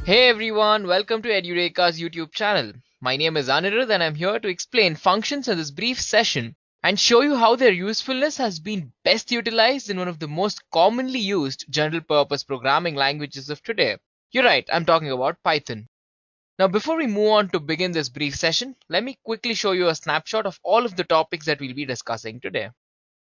Hey everyone, welcome to Edureka's YouTube channel. My name is Anirudh and I'm here to explain functions in this brief session and show you how their usefulness has been best utilized in one of the most commonly used general purpose programming languages of today. You're right, I'm talking about Python. Now before we move on to begin this brief session, let me quickly show you a snapshot of all of the topics that we'll be discussing today.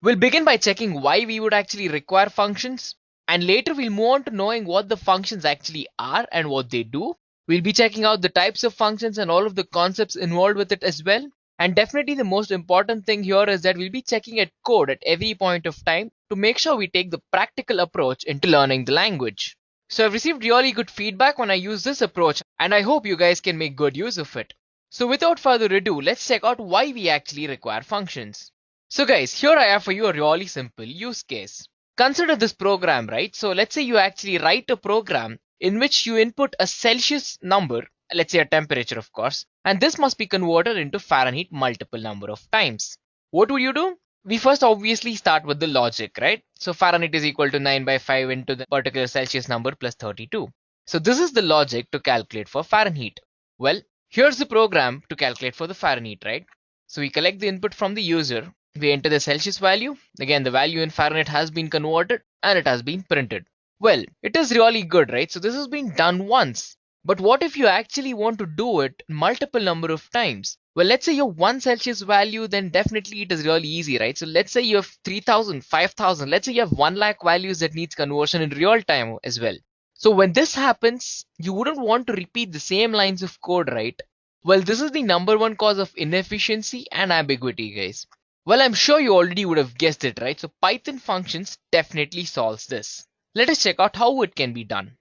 We'll begin by checking why we would actually require functions, and later we'll move on to knowing what the functions actually are and what they do. We'll be checking out the types of functions and all of the concepts involved with it as well. And definitely the most important thing here is that we'll be checking at code at every point of time to make sure we take the practical approach into learning the language. So I've received really good feedback when I use this approach, and I hope you guys can make good use of it. So without further ado, let's check out why we actually require functions. So guys, here I have for you a really simple use case. Consider this program, right? So let's say you actually write a program in which you input a Celsius number, let's say a temperature of course, and this must be converted into Fahrenheit multiple number of times. What would you do? We first obviously start with the logic, right? So Fahrenheit is equal to 9 by 5 into the particular Celsius number plus 32. So this is the logic to calculate for Fahrenheit. Well, here's the program to calculate for the Fahrenheit, right? So we collect the input from the user. We enter the Celsius value. Again, the value in Fahrenheit has been converted and it has been printed. Well, it is really good, right? So this has been done once. But what if you actually want to do it multiple number of times? Well, let's say you have 1 Celsius value, then definitely it is really easy, right? So let's say you have 3000, 5000, let's say you have 1 lakh values that needs conversion in real time as well. So when this happens, you wouldn't want to repeat the same lines of code, right? Well, this is the number one cause of inefficiency and ambiguity, guys. Well, I'm sure you already would have guessed it, right? So Python functions definitely solves this. Let us check out how it can be done.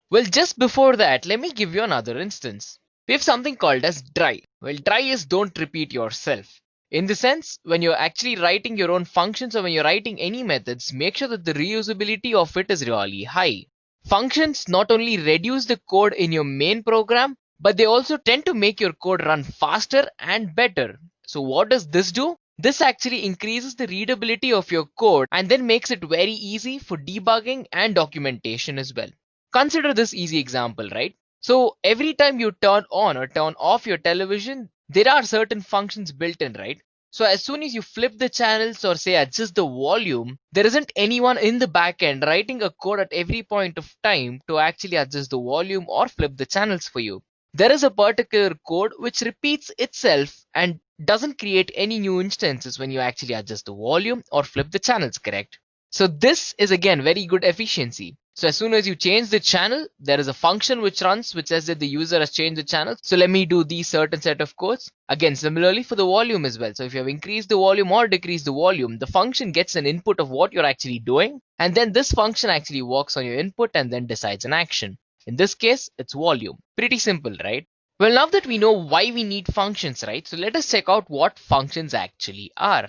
Well, just before that, let me give you another instance. We have something called as dry. Well, dry is don't repeat yourself. In the sense, when you're actually writing your own functions or when you're writing any methods, make sure that the reusability of it is really high. Functions not only reduce the code in your main program, but they also tend to make your code run faster and better. So what does this do? This actually increases the readability of your code and then makes it very easy for debugging and documentation as well. Consider this easy example, right? So every time you turn on or turn off your television, there are certain functions built in, right? So as soon as you flip the channels or say adjust the volume, there isn't anyone in the backend writing a code at every point of time to actually adjust the volume or flip the channels for you. There is a particular code which repeats itself and doesn't create any new instances when you actually adjust the volume or flip the channels, correct? So this is again very good efficiency. So as soon as you change the channel, there is a function which runs which says that the user has changed the channel. So let me do these certain set of codes. Again, similarly for the volume as well. So if you have increased the volume or decreased the volume, the function gets an input of what you're actually doing. And then this function actually works on your input and then decides an action. In this case, it's volume. Pretty simple, right? Well, now that we know why we need functions, right? So let us check out what functions actually are.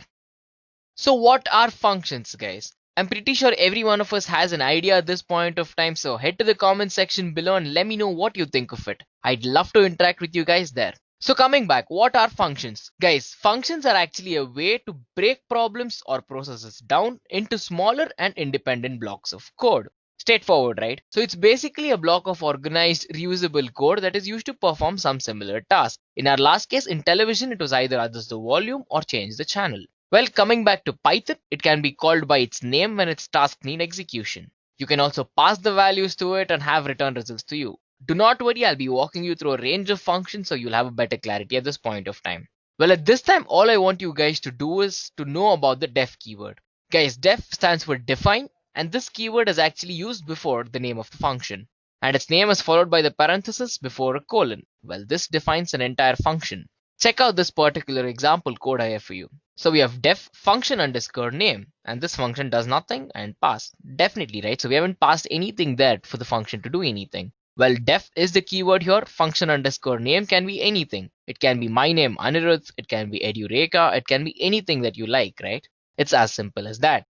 So what are functions, guys? I'm pretty sure every one of us has an idea at this point of time. So head to the comment section below and let me know what you think of it. I'd love to interact with you guys there. So coming back, what are functions? Guys, functions are actually a way to break problems or processes down into smaller and independent blocks of code. Straightforward, right? So it's basically a block of organized reusable code that is used to perform some similar task. In our last case in television, it was either adjust the volume or change the channel. Well, coming back to Python, it can be called by its name when its tasks need execution. You can also pass the values to it and have return results to you. Do not worry, I'll be walking you through a range of functions so you'll have a better clarity at this point of time. Well, at this time, all I want you guys to do is to know about the def keyword. Guys, def stands for define. And this keyword is actually used before the name of the function. And its name is followed by the parenthesis before a colon. Well, this defines an entire function. Check out this particular example code I have for you. So we have def function underscore name. And this function does nothing and pass. Definitely, right? So we haven't passed anything there for the function to do anything. Well, def is the keyword here. Function underscore name can be anything. It can be my name, Anirudh. It can be Edureka. It can be anything that you like, right? It's as simple as that.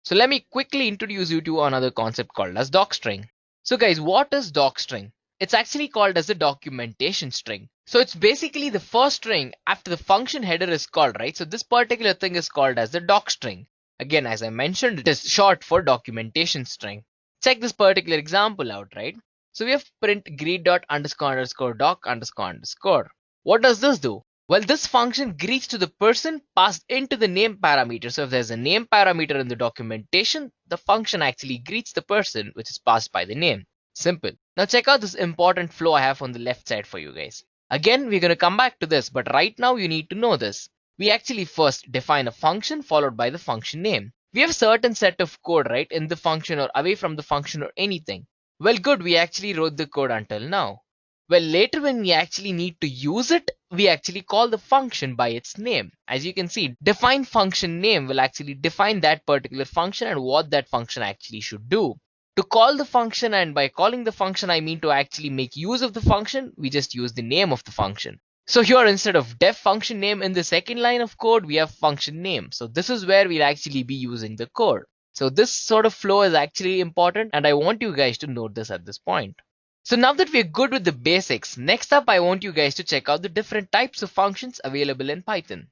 So let me quickly introduce you to another concept called as docstring. So guys, what is docstring? It's actually called as the documentation string. So it's basically the first string after the function header is called, right? So this particular thing is called as the docstring. Again, as I mentioned, it is short for documentation string. Check this particular example out, right? So we have print greet.__doc__. What does this do? Well, this function greets to the person passed into the name parameter. So if there's a name parameter in the documentation, the function actually greets the person which is passed by the name. Simple. Now check out this important flow I have on the left side for you guys. Again, we're going to come back to this, but right now you need to know this. We actually first define a function followed by the function name. We have a certain set of code, right, in the function or away from the function or anything. Well, good, we actually wrote the code until now. Well, later when we actually need to use it, we actually call the function by its name. As you can see, define function name will actually define that particular function and what that function actually should do. To call the function, and by calling the function I mean to actually make use of the function, we just use the name of the function. So here instead of def function name in the second line of code, we have function name. So this is where we'll actually be using the code. So this sort of flow is actually important and I want you guys to note this at this point. So now that we're good with the basics, next up I want you guys to check out the different types of functions available in Python.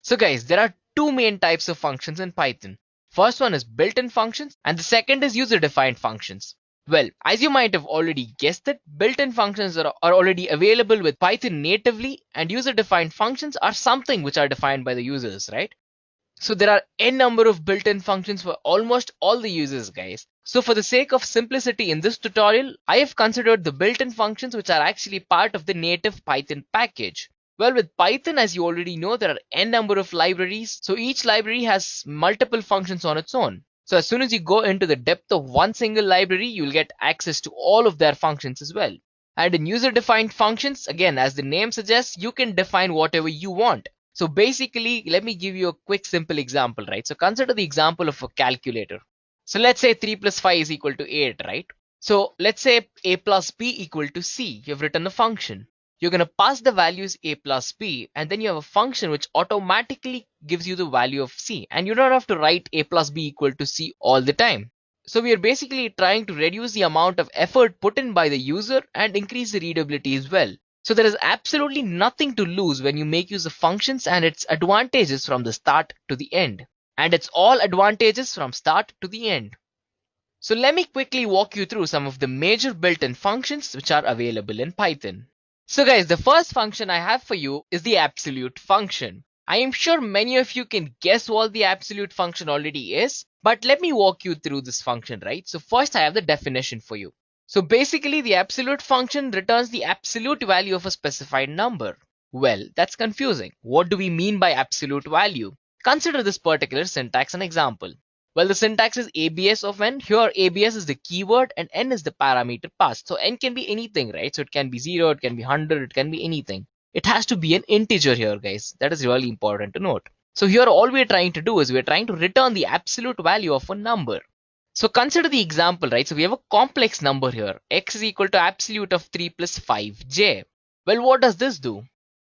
So guys, there are two main types of functions in Python. First one is built-in functions and the second is user-defined functions. Well, as you might have already guessed it, built-in functions are already available with Python natively, and user-defined functions are something which are defined by the users, right? So there are n number of built-in functions for almost all the users, guys. So for the sake of simplicity in this tutorial, I have considered the built-in functions which are actually part of the native Python package. Well, with Python, as you already know, there are n number of libraries. So each library has multiple functions on its own. So as soon as you go into the depth of one single library, you'll get access to all of their functions as well. And in user-defined functions, again, as the name suggests, you can define whatever you want. So basically, let me give you a quick simple example, right? So consider the example of a calculator. So let's say 3 plus 5 is equal to 8, right? So let's say a plus b equal to c. You've written a function. You're going to pass the values a plus b, and then you have a function which automatically gives you the value of c. And you don't have to write a plus b equal to c all the time. So we are basically trying to reduce the amount of effort put in by the user and increase the readability as well. So there is absolutely nothing to lose when you make use of functions and its advantages from the start to the end. And it's all advantages from start to the end. So let me quickly walk you through some of the major built-in functions which are available in Python. So guys, the first function I have for you is the absolute function. I am sure many of you can guess what the absolute function already is, but let me walk you through this function, right? So first I have the definition for you. So basically the absolute function returns the absolute value of a specified number. Well, that's confusing. What do we mean by absolute value? Consider this particular syntax an example. Well, the syntax is abs of n. Here abs is the keyword and n is the parameter passed. So n can be anything, right? So it can be 0, it can be 100, it can be anything. It has to be an integer here, guys. That is really important to note. So here all we're trying to do is we're trying to return the absolute value of a number. So consider the example, right? So we have a complex number here. X is equal to absolute of 3 plus 5j. Well, what does this do?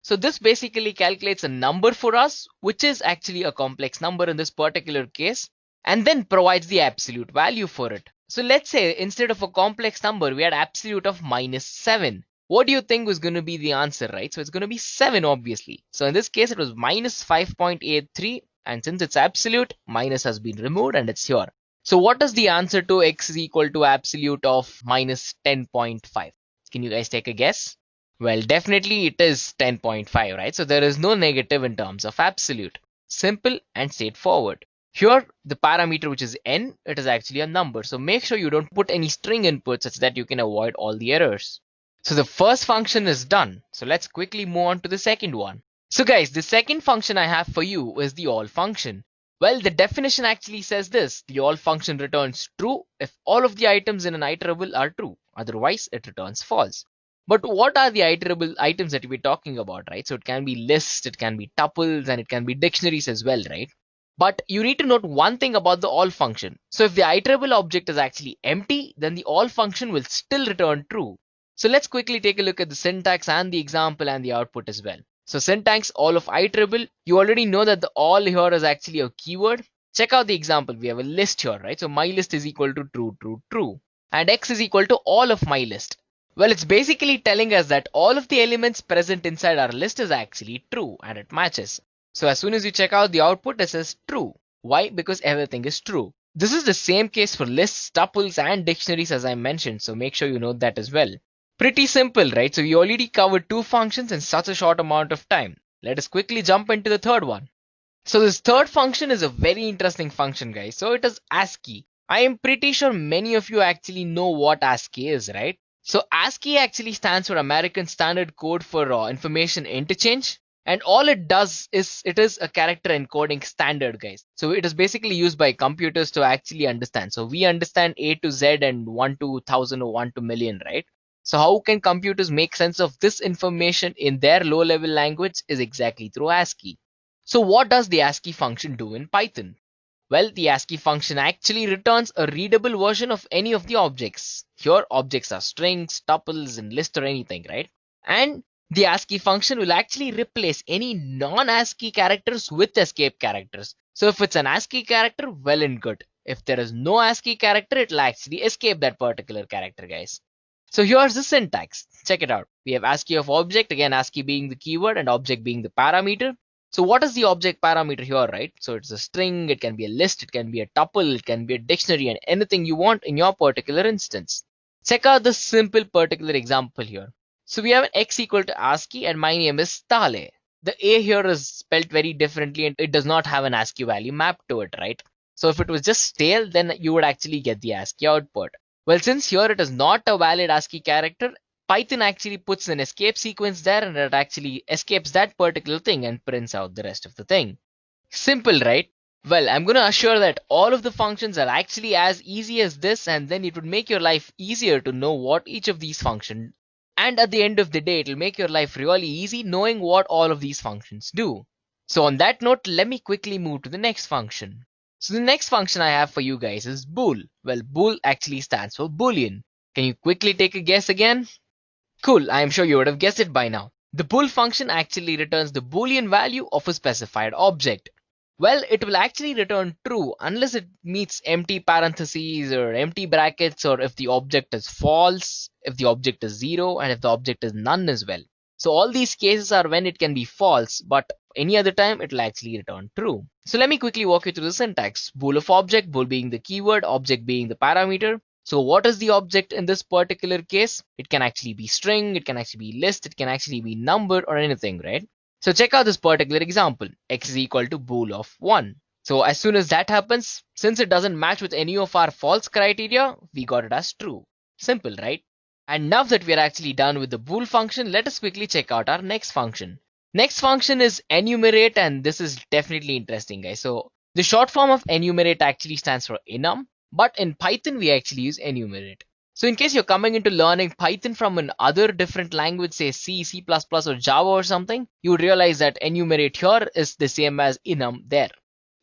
So this basically calculates a number for us, which is actually a complex number in this particular case, and then provides the absolute value for it. So let's say instead of a complex number, we had absolute of -7. What do you think was going to be the answer, right? So it's going to be 7, obviously. So in this case, it was -5.83. And since it's absolute, minus has been removed and it's here. So what is the answer to x is equal to absolute of -10.5? Can you guys take a guess? Well, definitely it is 10.5, right? So there is no negative in terms of absolute. Simple and straightforward. Here, the parameter which is n, it is actually a number. So make sure you don't put any string input such that you can avoid all the errors. So the first function is done. So let's quickly move on to the second one. So guys, the second function I have for you is the all function. Well, the definition actually says this: the all function returns true if all of the items in an iterable are true. Otherwise, it returns false. But what are the iterable items that we're talking about, right? So it can be lists, it can be tuples, and it can be dictionaries as well, right? But you need to note one thing about the all function. So if the iterable object is actually empty, then the all function will still return true. So let's quickly take a look at the syntax and the example and the output as well. So syntax all of iterable, you already know that the all here is actually a keyword. Check out the example. We have a list here, right? So my list is equal to true, true, true. And x is equal to all of my list. Well, it's basically telling us that all of the elements present inside our list is actually true and it matches. So as soon as you check out the output, it says true. Why? Because everything is true. This is the same case for lists, tuples, and dictionaries as I mentioned, so make sure you note that as well. Pretty simple, right? So we already covered two functions in such a short amount of time. Let us quickly jump into the third one. So this third function is a very interesting function, guys. So it is ASCII. I am pretty sure many of you actually know what ASCII is, right? So ASCII actually stands for American Standard Code for Information Interchange. And all it does is it is a character encoding standard, guys. So it is basically used by computers to actually understand. So we understand A to Z and 1 to 1000 or 1 to million, right? So how can computers make sense of this information in their low level language is exactly through ASCII. So what does the ASCII function do in Python? Well, the ASCII function actually returns a readable version of any of the objects. Here, objects are strings, tuples, and lists or anything, right? And the ASCII function will actually replace any non-ASCII characters with escape characters. So if it's an ASCII character, well and good. If there is no ASCII character, it will actually escape that particular character, guys. So here's the syntax. Check it out. We have ASCII of object, again ASCII being the keyword and object being the parameter. So what is the object parameter here, right? So it's a string, it can be a list, it can be a tuple, it can be a dictionary, and anything you want in your particular instance. Check out this simple particular example here. So we have an x equal to ASCII and my name is Tale. The A here is spelled very differently and it does not have an ASCII value mapped to it, right? So if it was just stale, then you would actually get the ASCII output. Well, since here it is not a valid ASCII character, Python actually puts an escape sequence there and it actually escapes that particular thing and prints out the rest of the thing. Simple, right? Well, I'm going to assure that all of the functions are actually as easy as this, and then it would make your life easier to know what each of these functions. And at the end of the day, it will make your life really easy knowing what all of these functions do. So on that note, let me quickly move to the next function. So the next function I have for you guys is bool. Well, bool actually stands for Boolean. Can you quickly take a guess again? Cool, I am sure you would have guessed it by now. The bool function actually returns the Boolean value of a specified object. Well, it will actually return true unless it meets empty parentheses or empty brackets, or if the object is false, if the object is 0, and if the object is none as well. So all these cases are when it can be false, but any other time it will actually return true. So let me quickly walk you through the syntax. Bool of object, bool being the keyword, object being the parameter. So what is the object in this particular case? It can actually be string, it can actually be list, it can actually be number or anything, right? So check out this particular example. X is equal to bool of 1. So as soon as that happens, since it doesn't match with any of our false criteria, we got it as true. Simple, right? And now that we are actually done with the bool function, let us quickly check out our next function. Next function is enumerate, and this is definitely interesting, guys. So the short form of enumerate actually stands for enum. But in Python, we actually use enumerate. So in case you're coming into learning Python from an other different language, say C, C++ or Java or something, you would realize that enumerate here is the same as enum there.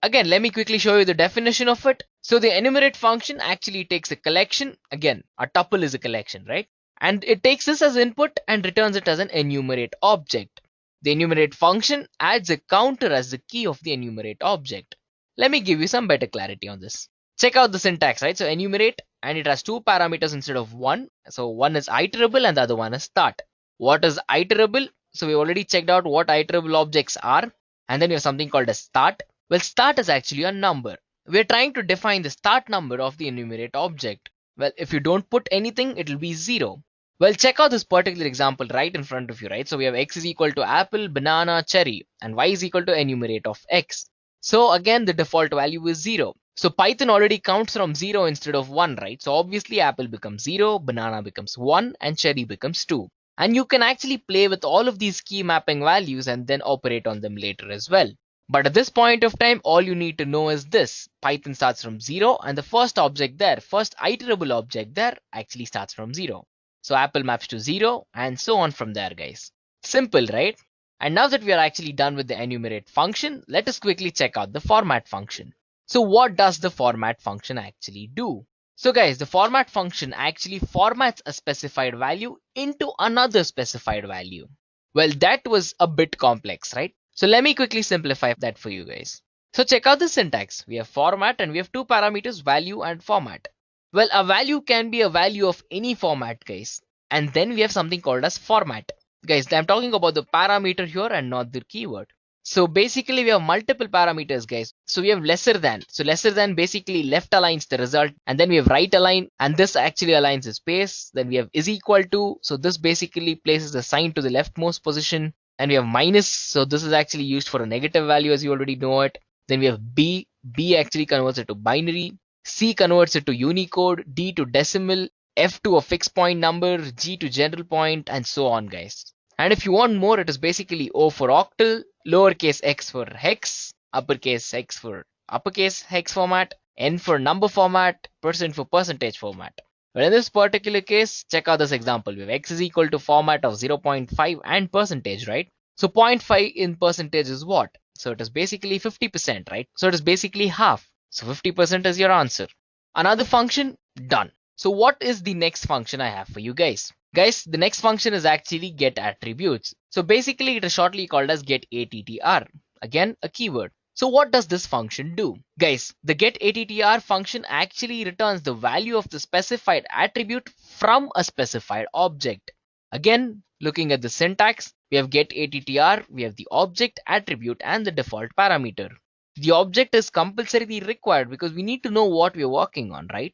Again, let me quickly show you the definition of it. So the enumerate function actually takes a collection. Again, a tuple is a collection, right? And it takes this as input and returns it as an enumerate object. The enumerate function adds a counter as the key of the enumerate object. Let me give you some better clarity on this. Check out the syntax, right? So enumerate, and it has two parameters instead of one. So one is iterable and the other one is start. What is iterable? So we already checked out what iterable objects are. And then you have something called a start. Well, start is actually a number. We're trying to define the start number of the enumerate object. Well, if you don't put anything, it will be 0. Well, check out this particular example right in front of you, right? So we have x is equal to apple, banana, cherry, and y is equal to enumerate of x. So again, the default value is 0. So Python already counts from 0 instead of 1, right? So obviously apple becomes 0, banana becomes 1, and cherry becomes 2. And you can actually play with all of these key mapping values and then operate on them later as well. But at this point of time, all you need to know is this. Python starts from 0 and the first object there, first iterable object there actually starts from 0. So apple maps to 0 and so on from there, guys. Simple, right? And now that we are actually done with the enumerate function, let us quickly check out the format function. So what does the format function actually do? So guys, the format function actually formats a specified value into another specified value. Well, that was a bit complex, right? So let me quickly simplify that for you guys. So check out the syntax. We have format and we have two parameters, value and format. Well, a value can be a value of any format, guys. And then we have something called as format. Guys, I'm talking about the parameter here and not the keyword. So basically we have multiple parameters, guys. So we have lesser than. So lesser than basically left aligns the result, and then we have right align, and this actually aligns the space. Then we have is equal to. So this basically places the sign to the leftmost position. And we have minus. So this is actually used for a negative value, as you already know it. Then we have B. B actually converts it to binary. C converts it to Unicode. D to decimal. F to a fixed point number. G to general point, and so on, guys. And if you want more, it is basically O for octal, lowercase x for hex, uppercase x for uppercase hex format, N for number format, percent for percentage format. But in this particular case, check out this example. We have x is equal to format of 0.5 and percentage, right? So 0.5 in percentage is what? So it is basically 50%, right? So it is basically half. So 50% is your answer. Another function, done. So what is the next function I have for you guys? Guys, the next function is actually getAttributes. So basically it is shortly called as getAttr. Again, a keyword. So what does this function do? Guys, the getAttr function actually returns the value of the specified attribute from a specified object. Again, looking at the syntax, we have getAttr, we have the object, attribute, and the default parameter. The object is compulsorily required because we need to know what we're working on, right?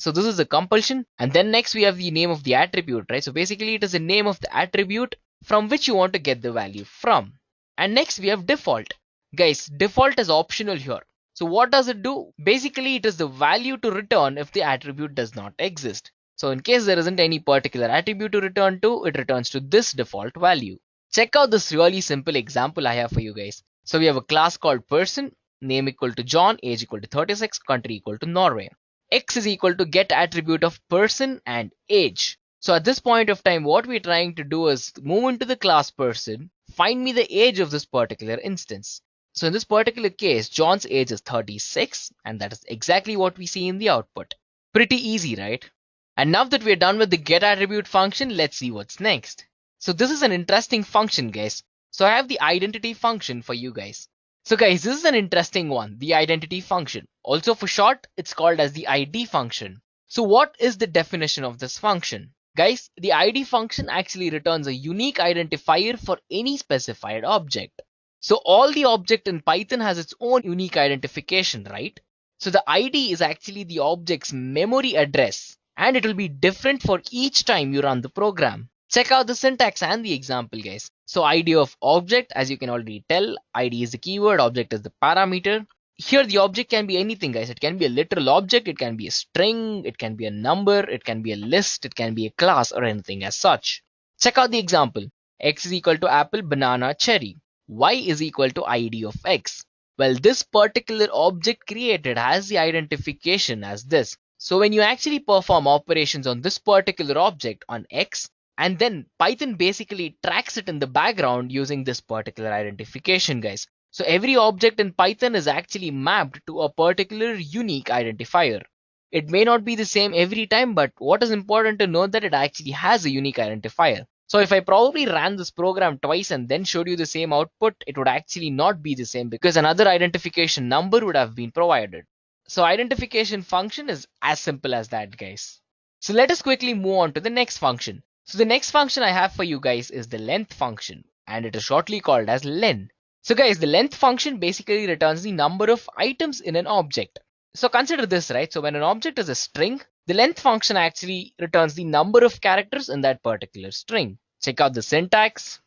So this is a compulsion, and then next we have the name of the attribute, right? So basically it is the name of the attribute from which you want to get the value from. And next we have default. Guys, default is optional here. So what does it do? Basically it is the value to return if the attribute does not exist. So in case there isn't any particular attribute to return to, it returns to this default value. Check out this really simple example I have for you guys. So we have a class called person, name equal to John, age equal to 36, country equal to Norway. X is equal to get attribute of person and age. So at this point of time, what we're trying to do is move into the class person, find me the age of this particular instance. So in this particular case, John's age is 36, and that is exactly what we see in the output. Pretty easy, right? And now that we're done with the getAttribute function, let's see what's next. So this is an interesting function, guys. So I have the identity function for you guys. So guys, this is an interesting one, the identity function. Also for short, it's called as the ID function. So what is the definition of this function? Guys, the ID function actually returns a unique identifier for any specified object. So all the object in Python has its own unique identification, right? So the ID is actually the object's memory address, and it will be different for each time you run the program. Check out the syntax and the example, guys. So ID of object, as you can already tell, ID is the keyword, object is the parameter. Here the object can be anything, guys. It can be a literal object, it can be a string, it can be a number, it can be a list, it can be a class, or anything as such. Check out the example. X is equal to apple, banana, cherry. Y is equal to ID of X. Well, this particular object created has the identification as this. So when you actually perform operations on this particular object on X, and then Python basically tracks it in the background using this particular identification, guys. So every object in Python is actually mapped to a particular unique identifier. It may not be the same every time, but what is important to know that it actually has a unique identifier. So if I probably ran this program twice and then showed you the same output, it would actually not be the same because another identification number would have been provided. So identification function is as simple as that, guys. So let us quickly move on to the next function. So the next function I have for you guys is the length function, and it is shortly called as len. So guys, the length function basically returns the number of items in an object. So consider this, right? So when an object is a string, the length function actually returns the number of characters in that particular string. Check out the syntax.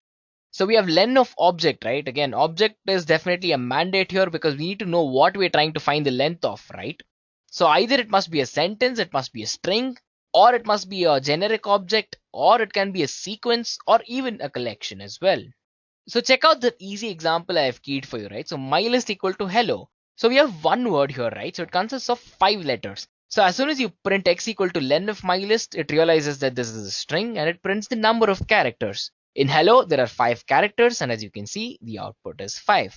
So we have len of object, right? Again, object is definitely a mandate here because we need to know what we're trying to find the length of, right? So either it must be a sentence, it must be a string, or it must be a generic object, or it can be a sequence, or even a collection as well. So check out the easy example I have keyed for you, right? So my list equal to hello. So we have one word here, right? So it consists of 5 letters. So as soon as you print x equal to len of my list, it realizes that this is a string and it prints the number of characters. In hello, there are 5 characters, and as you can see, the output is 5.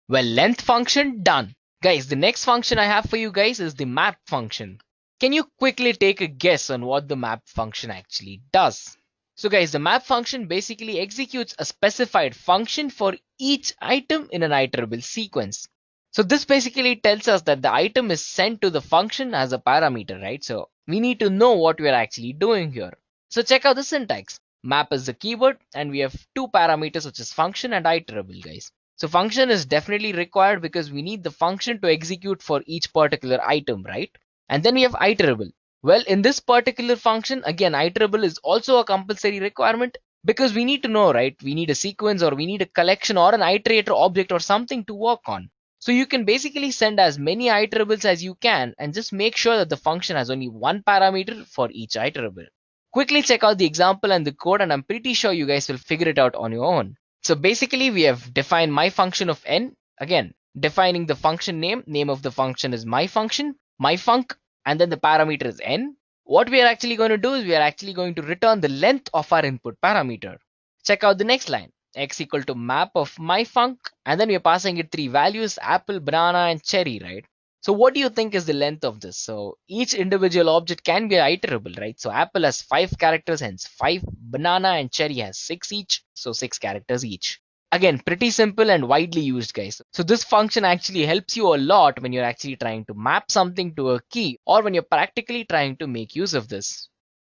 Well, length function done. Guys, the next function I have for you guys is the map function. Can you quickly take a guess on what the map function actually does? So guys, the map function basically executes a specified function for each item in an iterable sequence. So this basically tells us that the item is sent to the function as a parameter, right? So we need to know what we are actually doing here. So check out the syntax. Map is the keyword, and we have 2 parameters, which is function and iterable, guys. So function is definitely required because we need the function to execute for each particular item, right? And then we have iterable. Well, in this particular function, again, iterable is also a compulsory requirement because we need to know, right? We need a sequence or we need a collection or an iterator object or something to work on. So you can basically send as many iterables as you can and just make sure that the function has only one parameter for each iterable. Quickly check out the example and the code, and I'm pretty sure you guys will figure it out on your own. So basically we have defined my function of n. Again, defining the function name of the function is my function, my func, and then the parameter is n. What we are actually going to do is we are actually going to return the length of our input parameter. Check out the next line. X equal to map of my func, and then we are passing it three values: apple, banana, and cherry, right? So what do you think is the length of this? So each individual object can be iterable, right? So apple has 5 characters, hence 5. Banana and cherry has 6 each, so 6 characters each. Again, pretty simple and widely used, guys. So this function actually helps you a lot when you're actually trying to map something to a key or when you're practically trying to make use of this.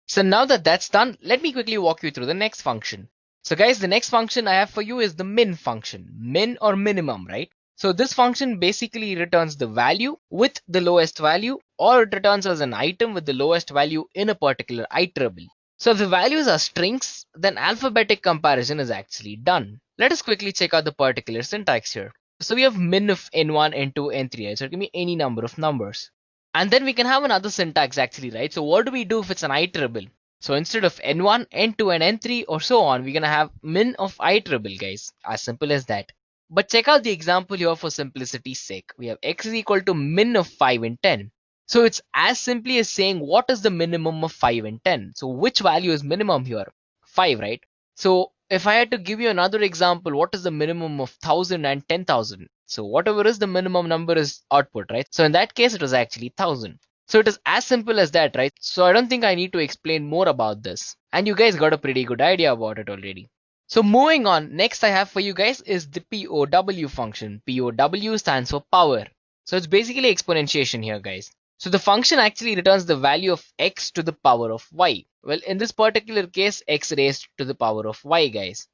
So now that that's done, let me quickly walk you through the next function. So guys, the next function I have for you is the min function. Min or minimum, right? So this function basically returns the value with the lowest value, or it returns as an item with the lowest value in a particular iterable. So if the values are strings, then alphabetic comparison is actually done. Let us quickly check out the particular syntax here. So we have min of n1, n2, n3, right? So it can be any number of numbers. And then we can have another syntax actually, right? So what do we do if it's an iterable? So instead of n1, n2, and n3 or so on, we're gonna have min of iterable, guys. As simple as that. But check out the example here for simplicity's sake. We have x is equal to min of 5 and 10. So it's as simply as saying what is the minimum of 5 and 10. So which value is minimum here? 5, right? So if I had to give you another example, what is the minimum of 1000 and 10,000? So whatever is the minimum number is output, right? So in that case, it was actually 1000. So it is as simple as that, right? So I don't think I need to explain more about this. And you guys got a pretty good idea about it already. So moving on, next I have for you guys is the POW function. POW stands for power. So it's basically exponentiation here, guys. So the function actually returns the value of x to the power of y. Well, in this particular case, x raised to the power of y, guys.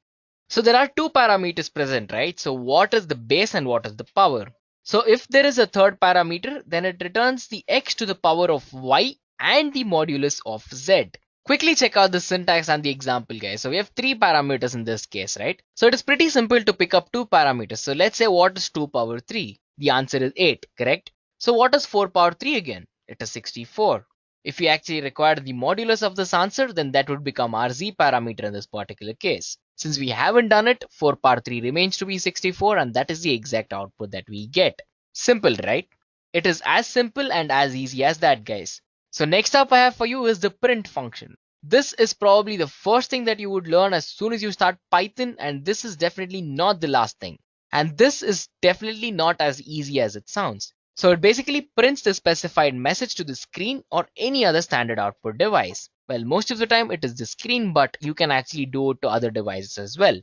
So there are two parameters present, right? So what is the base and what is the power? So if there is a third parameter, then it returns the x to the power of y and the modulus of z. Quickly check out the syntax and the example, guys. So we have 3 parameters in this case, right? So it is pretty simple to pick up 2 parameters. So let's say what is 2 power 3? The answer is 8, correct? So what is 4 power 3 again? It is 64. If we actually require the modulus of this answer, then that would become our z parameter in this particular case. Since we haven't done it, 4 power 3 remains to be 64, and that is the exact output that we get. Simple, right? It is as simple and as easy as that, guys. So next up I have for you is the print function. This is probably the first thing that you would learn as soon as you start Python, and this is definitely not the last thing. And this is definitely not as easy as it sounds. So it basically prints the specified message to the screen or any other standard output device. Well, most of the time it is the screen, but you can actually do it to other devices as well.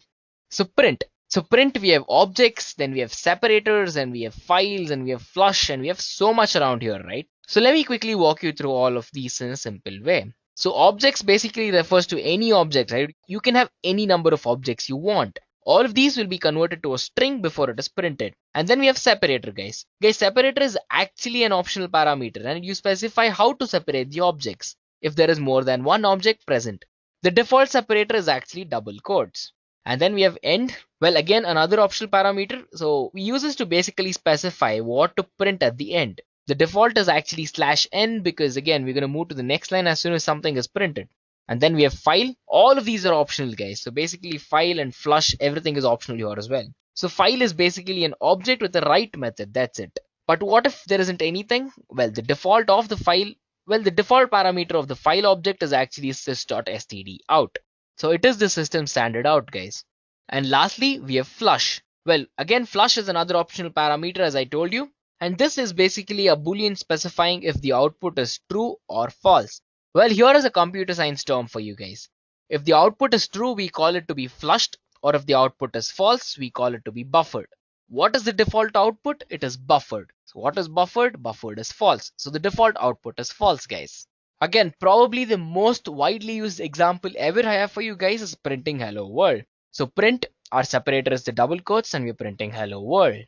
So print. So print, we have objects, then we have separators, and we have files, and we have flush, and we have so much around here, right? So let me quickly walk you through all of these in a simple way. So objects basically refers to any object, right? You can have any number of objects you want. All of these will be converted to a string before it is printed. And then we have separator, guys. Guys, separator is actually an optional parameter, and you specify how to separate the objects if there is more than one object present. The default separator is actually double quotes. And then we have end. Well, again, another optional parameter. So we use this to basically specify what to print at the end. The default is actually /n because again, we're going to move to the next line as soon as something is printed. And then we have file. All of these are optional, guys. So basically file and flush, everything is optional here as well. So file is basically an object with the write method. That's it. But what if there isn't anything? Well, the default parameter of the file object is actually sys.std out. So it is the system standard out, guys. And lastly, we have flush. Well, again, flush is another optional parameter as I told you. And this is basically a Boolean specifying if the output is true or false. Well, here is a computer science term for you guys. If the output is true, we call it to be flushed, or if the output is false, we call it to be buffered. What is the default output? It is buffered. So what is buffered? Buffered is false. So the default output is false, guys. Again, probably the most widely used example ever I have for you guys is printing hello world. So print, Our separator is the double quotes and we're printing hello world.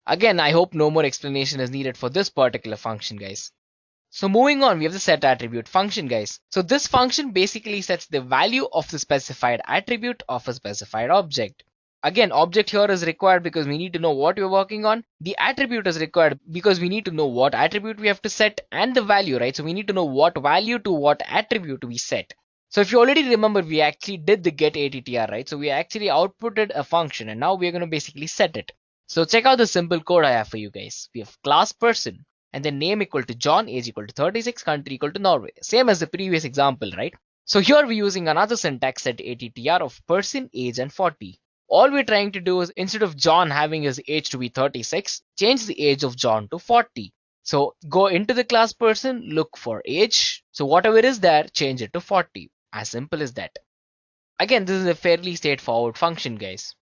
Again, I hope no more explanation is needed for this particular function, guys. So moving on, we have the setAttribute function, guys. So this function basically sets the value of the specified attribute of a specified object. Again, object here is required because we need to know what we're working on. The attribute is required because we need to know what attribute we have to set and the value, right? So we need to know what value to what attribute we set. So if you already remember, we actually did the getAttr, right? So we actually outputted a function and now we're going to basically set it. So check out the simple code I have for you guys. We have class person and then name equal to John, age equal to 36, country equal to Norway. Same as the previous example, right? So here we're using another syntax set attr of person, age and 40. All we're trying to do is instead of John having his age to be 36, change the age of John to 40. So go into the class person, look for age. So whatever is there, change it to 40. As simple as that. Again, this is a fairly straightforward function, guys.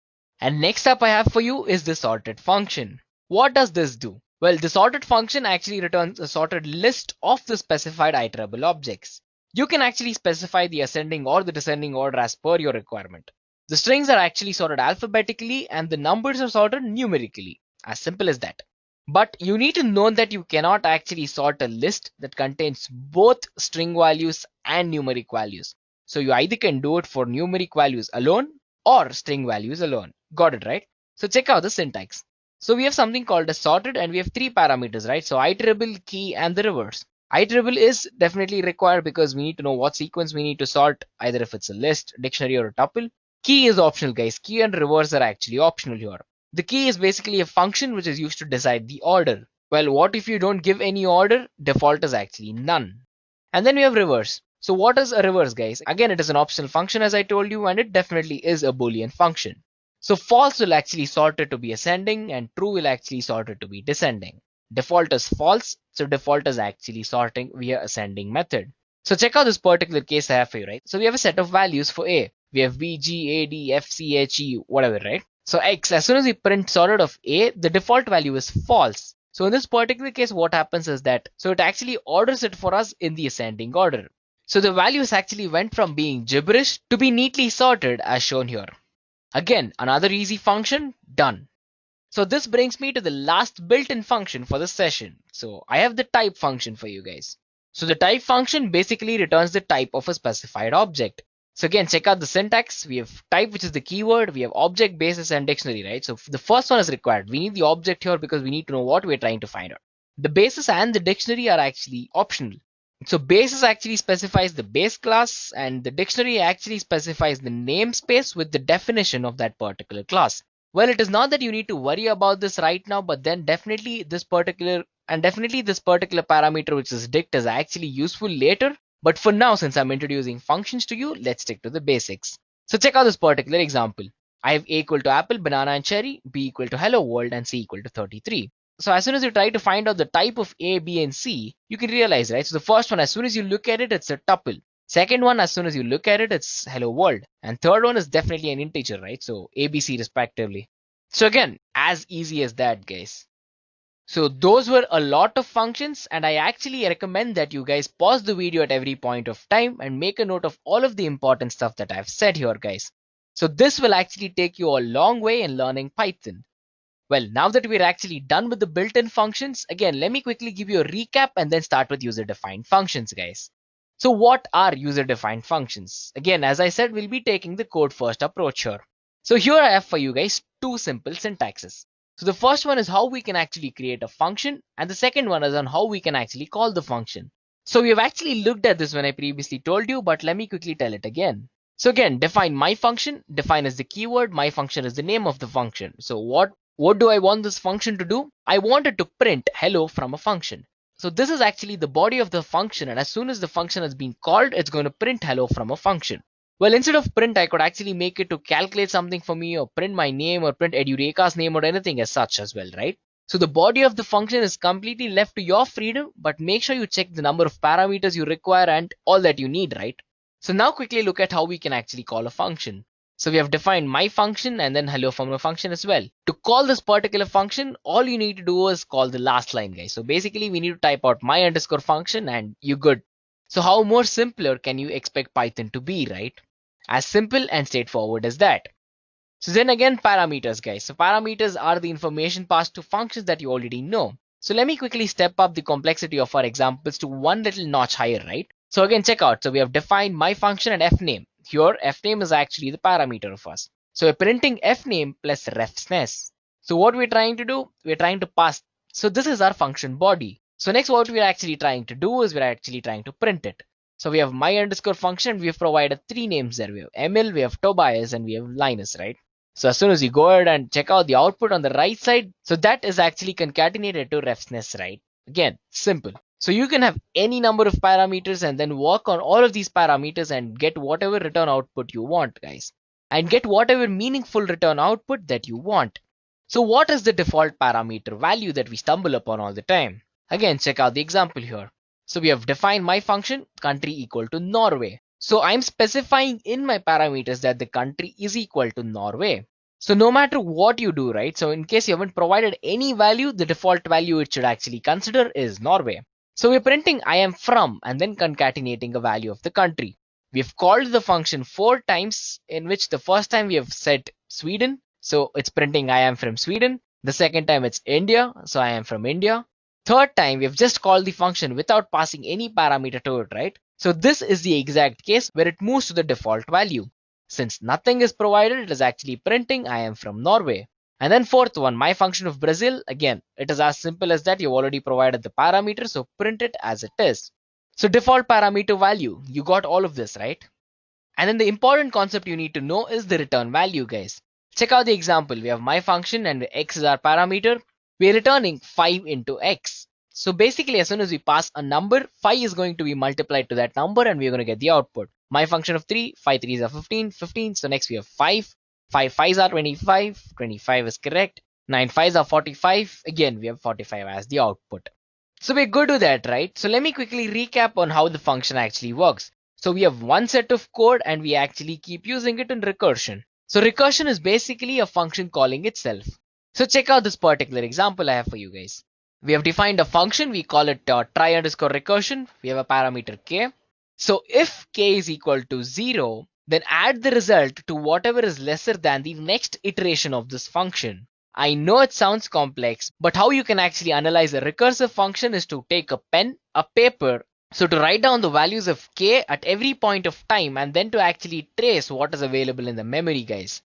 And next up I have for you is the sorted function. What does this do? Well, the sorted function actually returns a sorted list of the specified iterable objects. You can actually specify the ascending or the descending order as per your requirement. The strings are actually sorted alphabetically and the numbers are sorted numerically. As simple as that. But you need to know that you cannot actually sort a list that contains both string values and numeric values. So you either can do it for numeric values alone or string values alone. Got it, right? So check out the syntax. So we have something called a sorted and we have three parameters, right? So iterable, key and the reverse. Iterable is definitely required because we need to know what sequence we need to sort, either if it's a list, dictionary or a tuple. Key is optional, guys. Key and reverse are actually optional here. The key is basically a function which is used to decide the order. Well, what if you don't give any order? Default is actually none. And then we have reverse. So what is a reverse, guys? Again, it is an optional function as I told you, and it definitely is a Boolean function. So false will actually sort it to be ascending and true will actually sort it to be descending. Default is false, so default is actually sorting via ascending method. So check out this particular case I have for you, right? So we have a set of values for A. We have B, G, A, D, F, C, H, E, whatever, right? So X, as soon as we print sorted of A, the default value is false. So in this particular case, what happens is that, so it actually orders it for us in the ascending order. So the values actually went from being gibberish to be neatly sorted as shown here. Again, another easy function, done. So this brings me to the last built-in function for this session. So I have the type function for you guys. So the type function basically returns the type of a specified object. So again, check out the syntax. We have type, which is the keyword. We have object, basis, and dictionary, right? So the first one is required. We need the object here because we need to know what we're trying to find out. The basis and the dictionary are actually optional. So basis actually specifies the base class and the dictionary actually specifies the namespace with the definition of that particular class. Well, it is not that you need to worry about this right now, but then definitely this particular parameter, which is dict, is actually useful later. But for now, since I'm introducing functions to you, let's stick to the basics. So check out this particular example. I have A equal to apple, banana and cherry, B equal to hello world and C equal to 33. So as soon as you try to find out the type of A, B and C, you can realize, right? So the first one, as soon as you look at it, it's a tuple. Second one, as soon as you look at it, it's hello world. And third one is definitely an integer, right? So A, B, C respectively. So again, as easy as that, guys. So those were a lot of functions, and I actually recommend that you guys pause the video at every point of time and make a note of all of the important stuff that I've said here, guys. So this will actually take you a long way in learning Python. Well, now that we're actually done with the built-in functions, again, let me quickly give you a recap and then start with user-defined functions, guys. So what are user-defined functions? Again, as I said, we'll be taking the code-first approach here. So here I have for you guys two simple syntaxes. So the first one is how we can actually create a function, and the second one is on how we can actually call the function. So we have actually looked at this when I previously told you, but let me quickly tell it again. So again, define my function. Define is the keyword. My function is the name of the function. So what do I want this function to do? I want it to print hello from a function. So this is actually the body of the function, and as soon as the function has been called, it's going to print hello from a function. Well, instead of print, I could actually make it to calculate something for me or print my name or print Edureka's name or anything as such as well, right? So the body of the function is completely left to your freedom, but make sure you check the number of parameters you require and all that you need, right? So now quickly look at how we can actually call a function. So we have defined my function and then hello from a function as well. To call this particular function, all you need to do is call the last line, guys. So basically we need to type out my underscore function and you're good. So how more simpler can you expect Python to be, right? As simple and straightforward as that. So then again, parameters, guys. So parameters are the information passed to functions that you already know. So let me quickly step up the complexity of our examples to one little notch higher, right? So again, check out. So we have defined my function and fname. Here, fname is actually the parameter of us. So we're printing fname plus refness. So what we're trying to do, we're trying to pass. So this is our function body. So next, what we're actually trying to do is we're actually trying to print it. So we have my underscore function. We have provided three names there. We have Emil, we have Tobias, and we have Linus, right? So as soon as you go ahead and check out the output on the right side, so that is actually concatenated to refness, right? Again, simple. So you can have any number of parameters and then work on all of these parameters and get whatever return output you want, guys. And get whatever meaningful return output that you want. So what is the default parameter value that we stumble upon all the time? Again, check out the example here. So we have defined my function, country equal to Norway. So I'm specifying in my parameters that the country is equal to Norway. So no matter what you do, right? So in case you haven't provided any value, the default value it should actually consider is Norway. So we're printing I am from and then concatenating a value of the country. We've called the function 4 times, in which the first time we have said Sweden. So it's printing I am from Sweden. The second time it's India. So I am from India. Third time we have just called the function without passing any parameter to it, right? So this is the exact case where it moves to the default value. Since nothing is provided, it is actually printing I am from Norway. And then fourth one, my function of Brazil. Again, it is as simple as that. You've already provided the parameter, so print it as it is. So default parameter value, you got all of this, right? And then the important concept you need to know is the return value, guys. Check out the example. We have my function and x is our parameter. We're returning 5 into x. So basically, as soon as we pass a number, 5 is going to be multiplied to that number and we're going to get the output. My function of 3, 5 3s are 15, 15. So next we have 5, 5 5s are 25, 25 is correct. 9 5s are 45. Again, we have 45 as the output. So we're good with that, right? So let me quickly recap on how the function actually works. So we have one set of code and we actually keep using it in recursion. So recursion is basically a function calling itself. So check out this particular example I have for you guys. We have defined a function, we call it try underscore recursion. We have a parameter k. So if k is equal to 0, then add the result to whatever is lesser than the next iteration of this function. I know it sounds complex, but how you can actually analyze a recursive function is to take a pen, a paper, so to write down the values of k at every point of time and then to actually trace what is available in the memory, guys.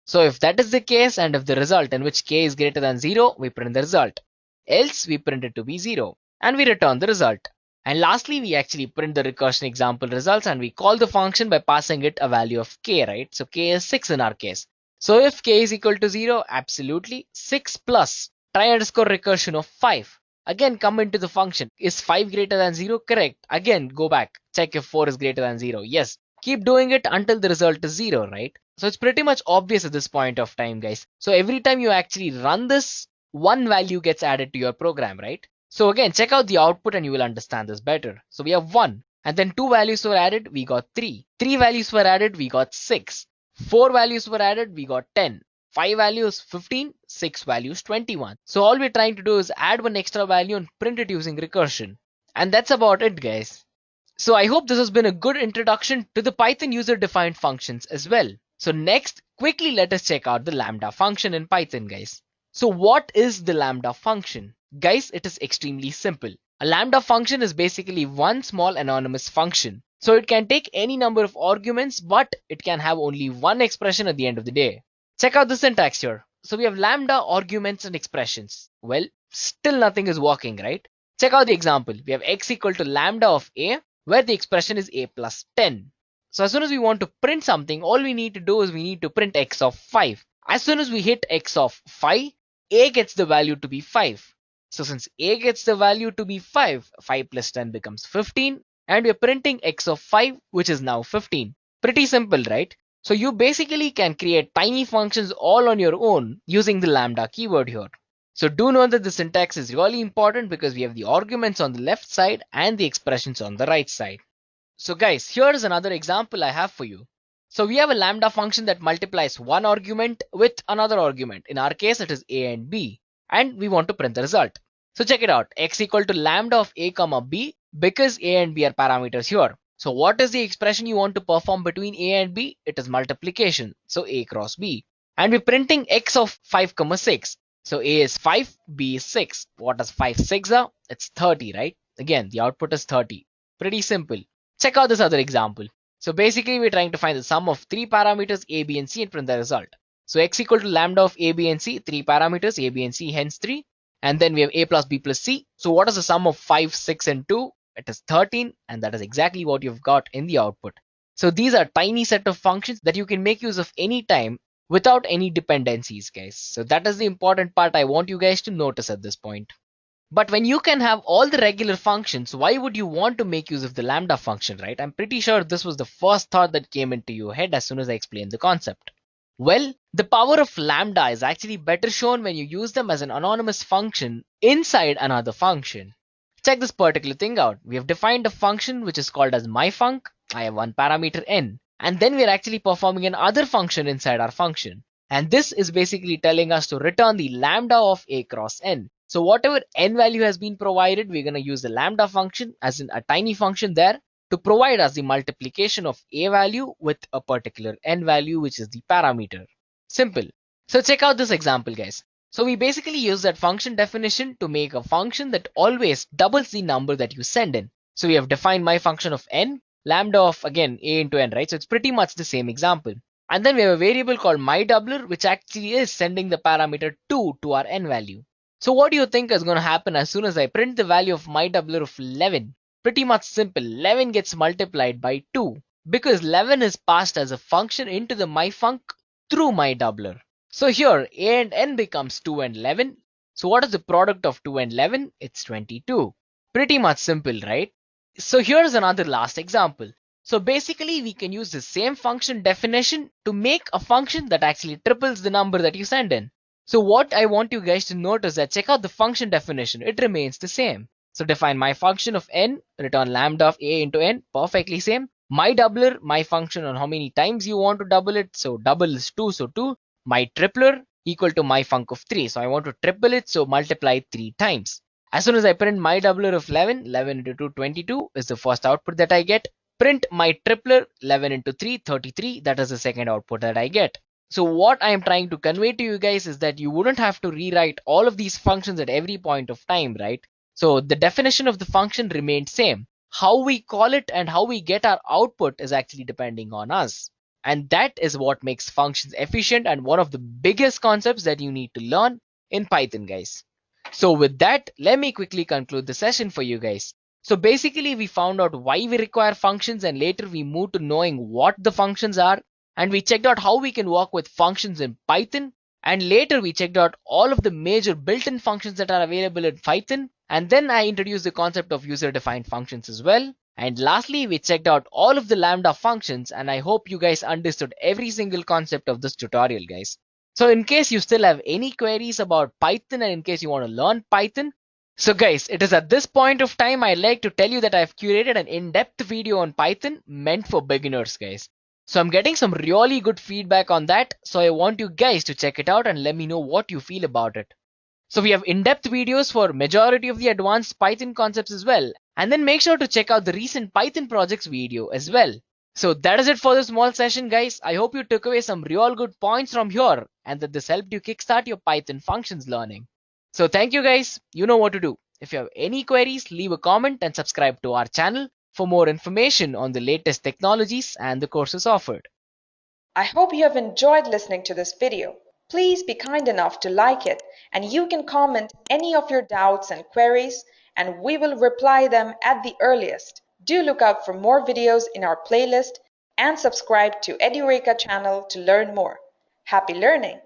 So if that is the case and if the result in which k is greater than 0, we print the result. Else we print it to be 0 and we return the result. And lastly, we actually print the recursion example results and we call the function by passing it a value of k, right? So k is 6 in our case. So if k is equal to 0, absolutely 6 plus try underscore recursion of 5. Again, come into the function. Is 5 greater than 0? Correct. Again, go back. Check if 4 is greater than 0. Yes. Keep doing it until the result is 0, right? So it's pretty much obvious at this point of time, guys. So every time you actually run this, one value gets added to your program, right? So again, check out the output and you will understand this better. So we have 1 and then 2 values were added, we got 3. 3 values were added, we got 6. 4 values were added, we got 10. 5 values 15, 6 values 21. So all we're trying to do is add one extra value and print it using recursion. And that's about it, guys. So I hope this has been a good introduction to the Python user-defined functions as well. So next, quickly let us check out the Lambda function in Python, guys. So what is the Lambda function? Guys, it is extremely simple. A Lambda function is basically one small anonymous function. So it can take any number of arguments, but it can have only one expression at the end of the day. Check out the syntax here. So we have Lambda arguments and expressions. Well, still nothing is working, right? Check out the example. We have x equal to lambda of a, where the expression is a plus 10. So as soon as we want to print something, all we need to do is we need to print x of 5. As soon as we hit x of 5, a gets the value to be 5. So since a gets the value to be 5, 5 plus 10 becomes 15. And we're printing x of 5, which is now 15. Pretty simple, right? So you basically can create tiny functions all on your own using the lambda keyword here. So do know that the syntax is really important because we have the arguments on the left side and the expressions on the right side. So guys, here is another example I have for you. So we have a lambda function that multiplies one argument with another argument. In our case, it is a and b. And we want to print the result. So check it out. X equal to lambda of a comma b, because a and b are parameters here. So what is the expression you want to perform between a and b? It is multiplication. So a cross b. And we're printing x of 5, 6. So A is 5, B is 6. What does 5, 6 are? It's 30, right? Again, the output is 30. Pretty simple. Check out this other example. So basically, we're trying to find the sum of 3 parameters A, B, and C and print the result. So x equal to lambda of A, B, and C, 3 parameters A, B, and C, hence 3. And then we have A plus B plus C. So what is the sum of 5, 6, and 2? It is 13, and that is exactly what you've got in the output. So these are tiny set of functions that you can make use of any time without any dependencies, guys. So that is the important part I want you guys to notice at this point. But when you can have all the regular functions, why would you want to make use of the lambda function, right? I'm pretty sure this was the first thought that came into your head as soon as I explained the concept. Well, the power of lambda is actually better shown when you use them as an anonymous function inside another function. Check this particular thing out. We have defined a function which is called as myfunc. I have one parameter n. And then we're actually performing another function inside our function. And this is basically telling us to return the lambda of a cross n. So whatever n value has been provided, we're going to use the lambda function as in a tiny function there to provide us the multiplication of a value with a particular n value, which is the parameter. Simple. So check out this example, guys. So we basically use that function definition to make a function that always doubles the number that you send in. So we have defined my function of n, lambda of again a into n, right? So it's pretty much the same example. And then we have a variable called myDoubler, which actually is sending the parameter 2 to our n value. So what do you think is going to happen as soon as I print the value of myDoubler of 11? Pretty much simple. 11 gets multiplied by 2 because 11 is passed as a function into the myfunc through myDoubler. So here a and n becomes 2 and 11. So what is the product of 2 and 11? It's 22. Pretty much simple, right? So here's another last example. So basically we can use the same function definition to make a function that actually triples the number that you send in. So what I want you guys to notice that check out the function definition. It remains the same. So define my function of n, return lambda of a into n, perfectly same. myDoubler, my function on how many times you want to double it. So double is 2, so 2. myTripler equal to myfunc of 3. So I want to triple it, so multiply 3 times. As soon as I print myDoubler of 11, 11 into 2, 22 is the first output that I get. Print myTripler, 11 into 3, 33. That is the second output that I get. So what I am trying to convey to you guys is that you wouldn't have to rewrite all of these functions at every point of time, right? So the definition of the function remained same. How we call it and how we get our output is actually depending on us. And that is what makes functions efficient and one of the biggest concepts that you need to learn in Python, guys. So with that, let me quickly conclude the session for you guys. So basically we found out why we require functions and later we moved to knowing what the functions are. And we checked out how we can work with functions in Python. And later we checked out all of the major built-in functions that are available in Python. And then I introduced the concept of user-defined functions as well. And lastly, we checked out all of the lambda functions, and I hope you guys understood every single concept of this tutorial, guys. So in case you still have any queries about Python and in case you want to learn Python, so guys, it is at this point of time I'd like to tell you that I've curated an in-depth video on Python meant for beginners, guys. So I'm getting some really good feedback on that, so I want you guys to check it out and let me know what you feel about it. So we have in-depth videos for majority of the advanced Python concepts as well. And then make sure to check out the recent Python projects video as well. So that is it for this small session, guys. I hope you took away some real good points from here and that this helped you kickstart your Python functions learning. So thank you guys. You know what to do. If you have any queries, leave a comment and subscribe to our channel for more information on the latest technologies and the courses offered. I hope you have enjoyed listening to this video. Please be kind enough to like it, and you can comment any of your doubts and queries, and we will reply them at the earliest. Do look out for more videos in our playlist and subscribe to Edureka channel to learn more. Happy learning!